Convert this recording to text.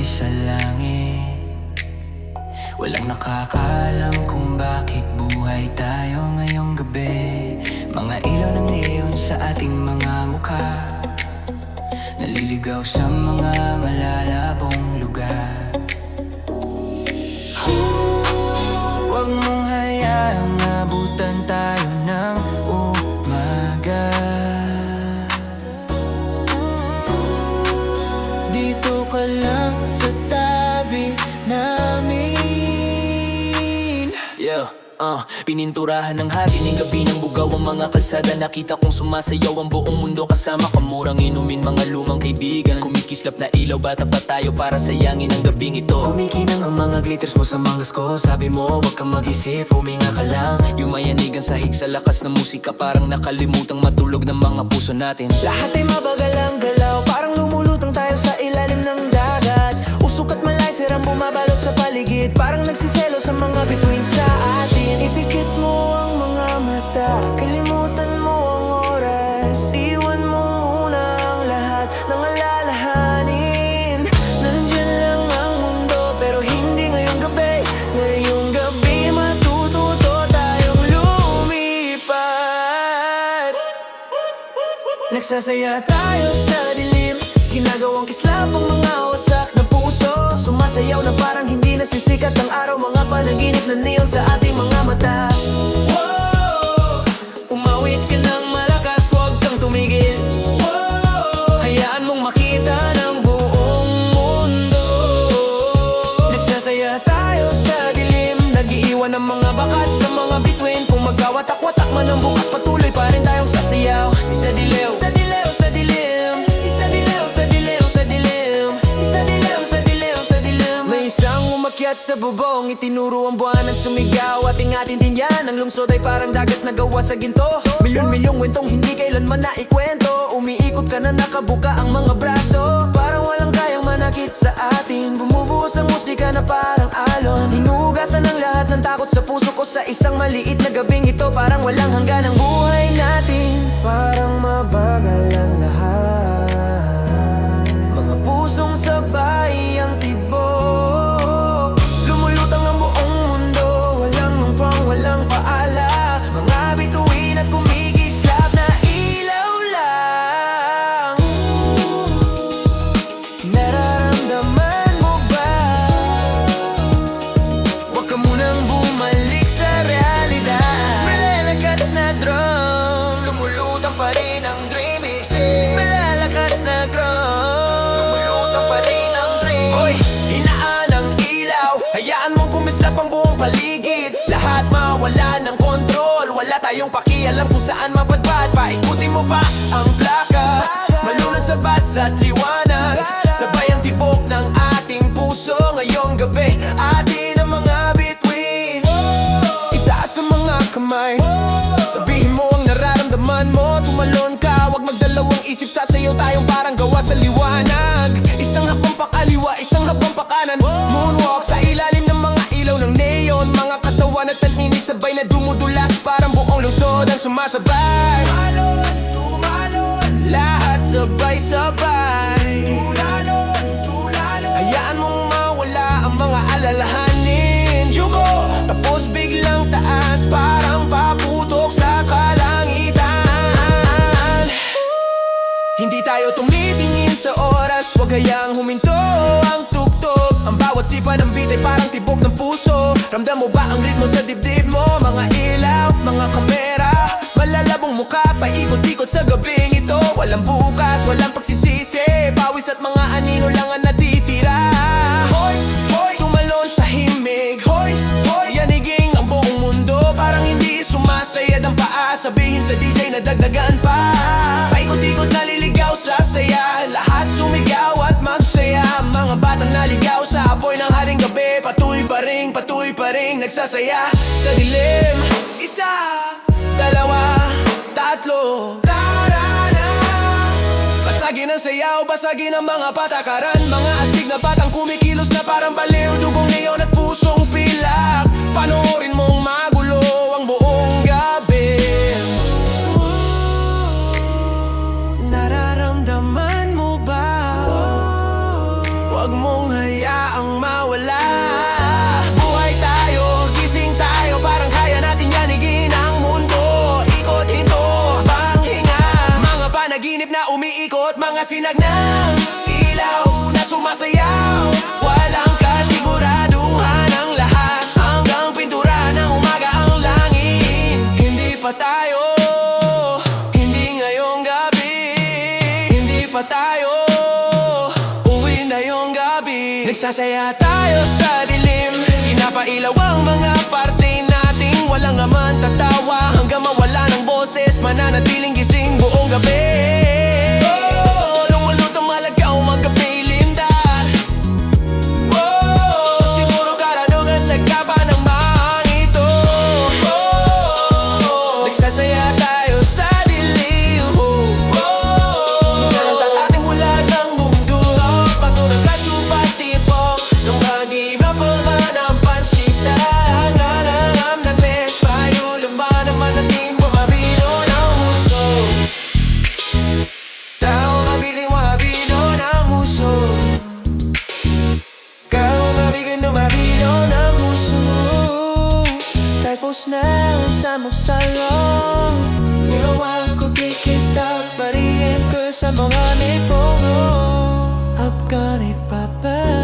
sa langit. Walang nakakaalam kung bakit buhay tayo ngayong gabi. Mga ilaw ng neon sa ating mga mukha, naliligaw sa mga malalabong lugar. Huwag mong hayaang abutan tayo ng umaga. Dito ka lang sa tabi namin. Pininturahan ng hati ng gabi ng bugaw ang mga kalsada. Nakita kong sumasayaw ang buong mundo kasama ka. Murang inumin mga lumang kaibigan. Kumikislap na ilaw, bata pa tayo para sayangin ang gabing ito. Kumikinang ang mga glitters mo sa manggas ko. Sabi mo wag kang mag-isip, huminga ka lang. Yung mayanigang sahig sa lakas ng musika, parang nakalimutang matulog ng mga puso natin. Lahat ay mabagal ang galaw, parang lumulutang tayo sa ilalim ng dagat. Usok at malayser ang bumabalot sa paligid, parang nagsiselo sa mga bituin sa atin. Ipikit mo ang mga mata, kalimutan mo ang oras. Iwan mo muna ang lahat ng alalahanin. Nandiyan lang ang mundo pero hindi ngayong gabi. Ngayong gabi matututo tayong lumipat. Nagsasaya tayo sa dilim, ginagawang kislap ang mga wasak na puso. Sumasayaw na parang hindi nasisikat ang araw, mga panaginip na neon sa ating mga mata. Whoa! Umawit ka ng malakas, huwag kang tumigil. Whoa! Hayaan mong makita ng buong mundo. Nagsasaya tayo sa dilim, nag-iiwan ng mga bakas sa mga bituin. Kung magkawatak-watak man ang bukas, patuloy pa rin tayong sasayaw. Isa dilew, sa dilew, sa dilim. Isa dilew, sa dilew, sa dilim. Isa dilew, sa dilew, sa dilim. May isang umakyat sa bubong, itinuro ang buwan at sumigaw. Ating atintindihan, ang lungsod ay parang dagat na gawa sa ginto. Milyon-milyong wentong hindi kailanman naikwento. Umiikot ka na nakabuka ang mga braso, parang walang kayang manakit sa atin. Bumubuhos ang musika na parang alon, hinuhugasan ang lahat ng takot sa puso ko sa isang maliit na gabing ito. Parang walang hanggan ang buhay natin, parang mabagal ang lahat. Mga pusong sabay ang tibok, lumulutang ang buong mundo. Walang numpang, walang paala, mga bituin at kumikislap na ilaw lang. Nararamdaman mo ba? Huwag ka munang bumalik sa realidad. Malalakas na drum, lumulutang pa rin ang dream isip. Malalakas na drum, lumulutang pa rin ang dream. Hoy, hinaan ang ilaw, hayaan mong kumislap ang buong paligid. Lahat mawala ng kontrol, wala tayong pakialam kung saan mapadpad. Paikutin mo pa ang plaka, malunod sa bas at liwanag. Sabay ang tibok ng ating puso ngayong gabi. Atin ang mga bituin, itaas ang mga kamay. Sabihin mo ang nararamdaman mo, tumalon ka, wag magdalawang isip. Sasayaw tayong parang gawa sa liwanag. Isang hakbang pa kaliwa, isang hakbang pa kanan. Moonwalk sa ilalim ng mga ilaw ng neon. Mga katawan at tanini sabay na dumudulas, parang buong lungsod ang sumasabay. Tumalon, tumalon, lahat sabay-sabay. Tulalon, tulalon, hayaan mong mawala ang mga alalahanin. You go, tapos biglang taas, parang paputok sa kalangitan. Hindi tayo tumitingin sa oras, wag hayaang huminto ang tugtog. Ang bawat sipa ng beat ay parang tibok ng puso. Ramdam mo ba ang ritmo sa dibdib mo? Mga ilaw, mga kamera, malalabong mukha, paikot-ikot sa gabing ito. Walang bukas, walang pagsisisi, pawis at mga anino lang ang natitira. Hoy, hoy, tumalon sa himig. Hoy, hoy, yaniging ang buong mundo, parang hindi sumasayad ang paa. Sabihin sa DJ na dagdagan pa, paikot-ikot naliligaw sa saya. Lahat sumigaw at magsaya, mga batang naligaw sa apoy ng haring gabi. Patuloy pa rin nagsasaya sa dilim. Isa, dalawa, tatlo, tara na. Basagin ang sayaw, basagin ang mga patakaran. Mga astig na batang kumikilos na parang baliw. Dugong neon at pusong pilak, panoorin mong magulo ang buong gabi. Nararamdaman mo ba? Huwag mong hayaan mga sinag ng ilaw na sumasayaw. Walang kasiguraduhan ang lahat, hanggang pintura ng umaga ang langit. Hindi pa tayo, hindi ngayong gabi. Hindi pa tayo, uwi na yung gabi. Nagsasaya tayo sa dilim, pinapailaw ang mga parte nating walang aman tatawa. Hanggang mawala ng boses, mananatiling gising buong gabi. Lumulutang malagaw magkapilimdan. Siguro karanungan nagkapa ng mga ito. Nagsasaya tayo sa dilim. Ganang ating mula ng mundo, patulang kasupat tipo nung hindi mapaman ang pansita. Hanganam na net, payo lumba naman natin bumabino ng muso. Tao mabiling mabino ng muso. Kau mabigan lumabino ng muso. Tapos na ang samang-salong, ginawa ko kikistap, bariin ko sa mga nipongo. I've got it, papa.